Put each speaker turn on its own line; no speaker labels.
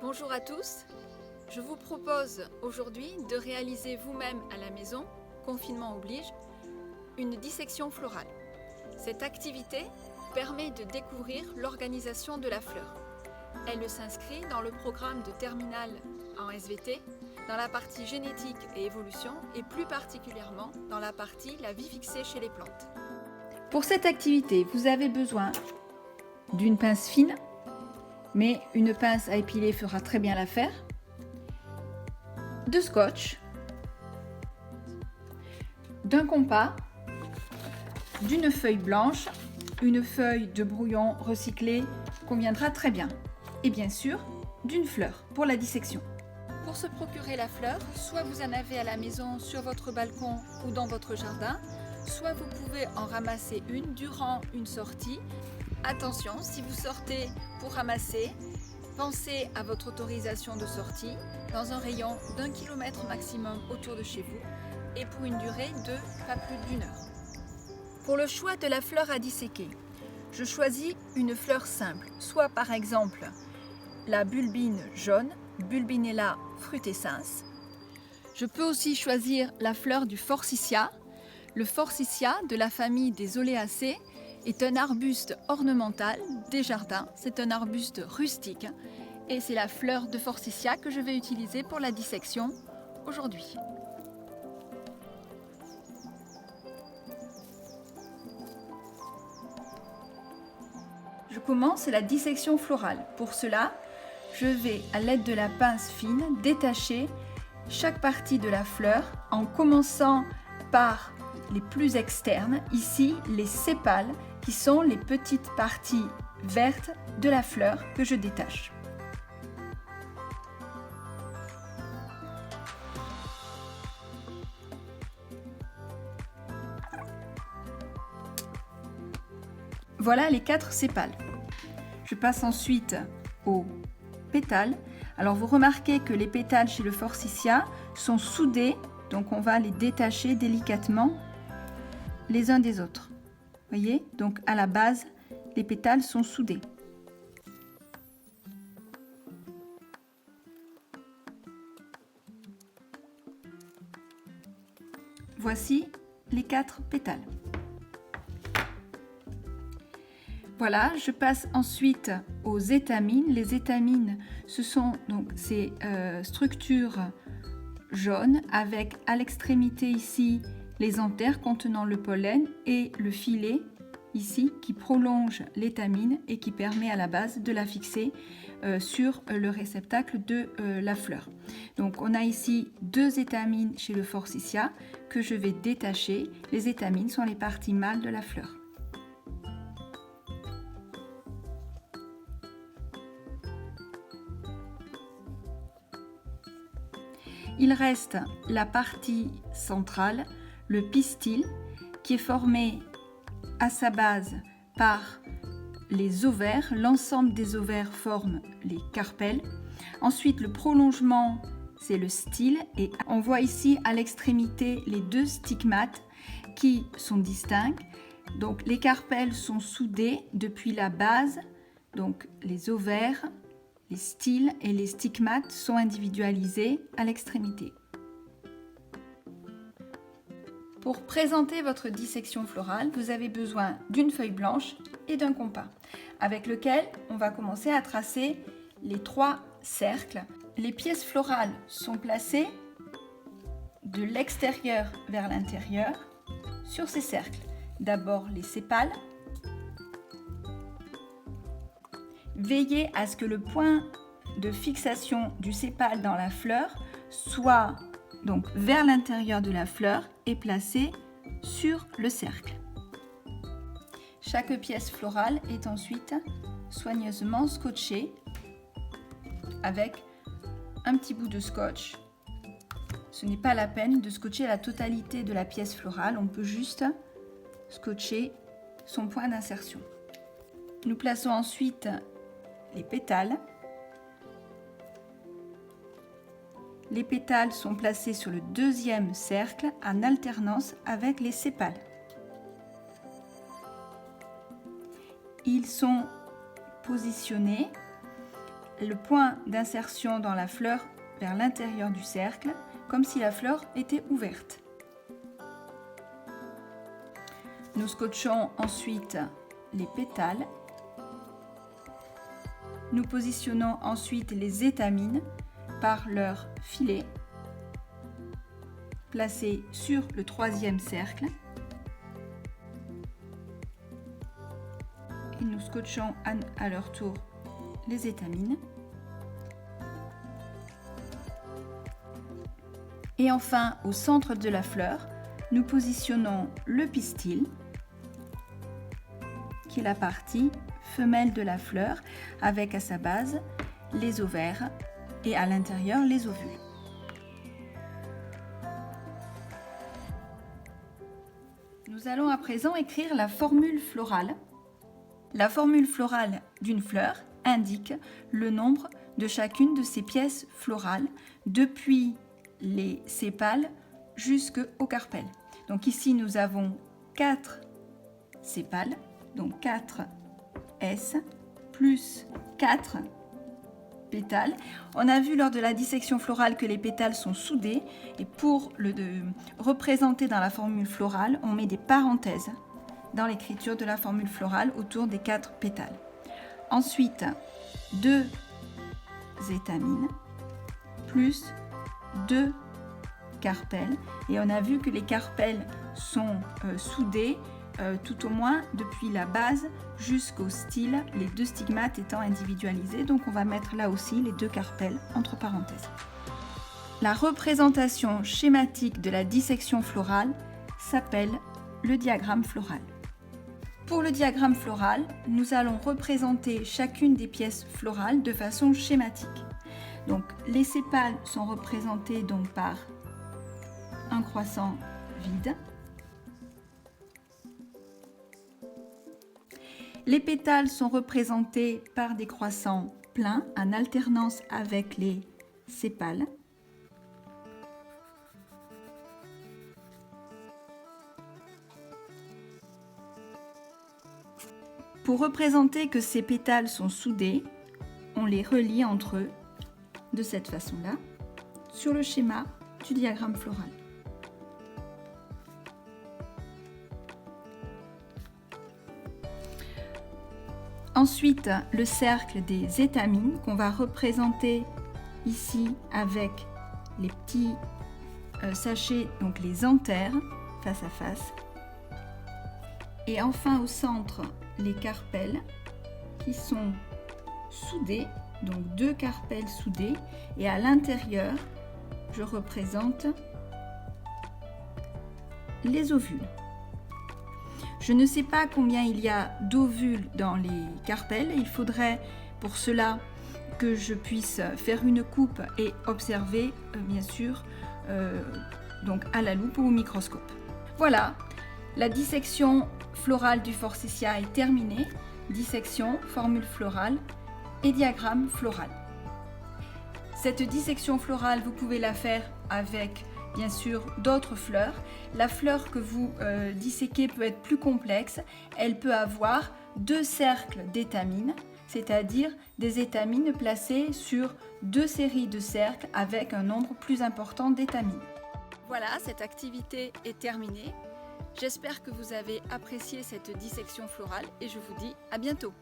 Bonjour à tous, je vous propose aujourd'hui de réaliser vous-même à la maison, confinement oblige, une dissection florale. Cette activité permet de découvrir l'organisation de la fleur. Elle s'inscrit dans le programme de terminale en SVT, dans la partie génétique et évolution et plus particulièrement dans la partie la vie fixée chez les plantes. Pour cette activité, vous avez besoin d'une pince fine, mais une pince à épiler fera très bien l'affaire, de scotch, d'un compas, d'une feuille blanche, une feuille de brouillon recyclée conviendra très bien, et bien sûr d'une fleur pour la dissection. Pour se procurer la fleur, soit vous en avez à la maison sur votre balcon ou dans votre jardin, soit vous pouvez en ramasser une durant une sortie. Attention, si vous sortez pour ramasser, pensez à votre autorisation de sortie dans un rayon d'1 km maximum autour de chez vous et pour une durée de pas plus d'1 heure. Pour le choix de la fleur à disséquer, je choisis une fleur simple, soit par exemple la bulbine jaune, Bulbinella frutescens. Je peux aussi choisir la fleur du forsythia. Le forsythia de la famille des Oléacées est un arbuste ornemental des jardins. C'est un arbuste rustique et c'est la fleur de forsythia que je vais utiliser pour la dissection aujourd'hui. Je commence la dissection florale. Pour cela, je vais, à l'aide de la pince fine, détacher chaque partie de la fleur en commençant par les plus externes, ici les sépales, qui sont les petites parties vertes de la fleur que je détache. Voilà les 4 sépales. Je passe ensuite aux pétales. Alors vous remarquez que les pétales chez le forsythia sont soudés, donc on va les détacher délicatement les uns des autres. Voyez, donc à la base, les pétales sont soudés. Voici les 4 pétales. Voilà, je passe ensuite aux étamines. Les étamines, ce sont donc ces structures jaunes avec à l'extrémité ici les anthères contenant le pollen et le filet ici qui prolonge l'étamine et qui permet à la base de la fixer sur le réceptacle de la fleur. Donc on a ici 2 étamines chez le forsythia que je vais détacher. Les étamines sont les parties mâles de la fleur. Il reste la partie centrale, le pistil, qui est formé à sa base par les ovaires. L'ensemble des ovaires forment les carpelles. Ensuite, le prolongement, c'est le style. Et on voit ici à l'extrémité les 2 stigmates qui sont distincts. Donc, les carpelles sont soudées depuis la base. Donc, les ovaires, les styles et les stigmates sont individualisés à l'extrémité. Pour présenter votre dissection florale, vous avez besoin d'une feuille blanche et d'un compas, avec lequel on va commencer à tracer les 3 cercles. Les pièces florales sont placées de l'extérieur vers l'intérieur sur ces cercles. D'abord les sépales. Veillez à ce que le point de fixation du sépale dans la fleur soit donc vers l'intérieur de la fleur et placé sur le cercle. Chaque pièce florale est ensuite soigneusement scotchée avec un petit bout de scotch. Ce n'est pas la peine de scotcher la totalité de la pièce florale, on peut juste scotcher son point d'insertion. Nous plaçons ensuite les pétales. Les pétales sont placés sur le 2e cercle en alternance avec les sépales. Ils sont positionnés le point d'insertion dans la fleur vers l'intérieur du cercle, comme si la fleur était ouverte. Nous scotchons ensuite les pétales. Nous positionnons ensuite les étamines par leur filet, placés sur le troisième cercle. Et nous scotchons à leur tour les étamines. Et enfin, au centre de la fleur, nous positionnons le pistil, qui est la partie femelle de la fleur, avec à sa base les ovaires et à l'intérieur les ovules. Nous allons à présent écrire la formule florale. La formule florale d'une fleur indique le nombre de chacune de ces pièces florales depuis les sépales jusqu'aux carpelles. Donc ici nous avons 4 sépales, donc 4 S plus 4 pétales. On a vu lors de la dissection florale que les pétales sont soudés et pour le représenter dans la formule florale, on met des parenthèses dans l'écriture de la formule florale autour des 4 pétales. Ensuite, 2 étamines plus 2 carpelles et on a vu que les carpelles sont soudées tout au moins depuis la base jusqu'au style, les 2 stigmates étant individualisés, donc on va mettre là aussi les 2 carpelles entre parenthèses. La représentation schématique de la dissection florale s'appelle le diagramme floral. Pour le diagramme floral, nous allons représenter chacune des pièces florales de façon schématique. Donc les sépales sont représentés donc par un croissant vide. Les pétales sont représentés par des croissants pleins en alternance avec les sépales. Pour représenter que ces pétales sont soudés, on les relie entre eux de cette façon-là, sur le schéma du diagramme floral. Ensuite, le cercle des étamines qu'on va représenter ici avec les petits sachets, donc les anthères, face à face. Et enfin au centre, les carpelles qui sont soudées, donc 2 carpelles soudées. Et à l'intérieur, je représente les ovules. Je ne sais pas combien il y a d'ovules dans les carpelles. Il faudrait pour cela que je puisse faire une coupe et observer, bien sûr, donc à la loupe ou au microscope. Voilà, la dissection florale du Forsythia est terminée. Dissection, formule florale et diagramme floral. Cette dissection florale, vous pouvez la faire avec bien sûr d'autres fleurs. La fleur que vous disséquez peut être plus complexe. Elle peut avoir 2 cercles d'étamines, c'est-à-dire des étamines placées sur 2 séries de cercles avec un nombre plus important d'étamines. Voilà, cette activité est terminée. J'espère que vous avez apprécié cette dissection florale et je vous dis à bientôt.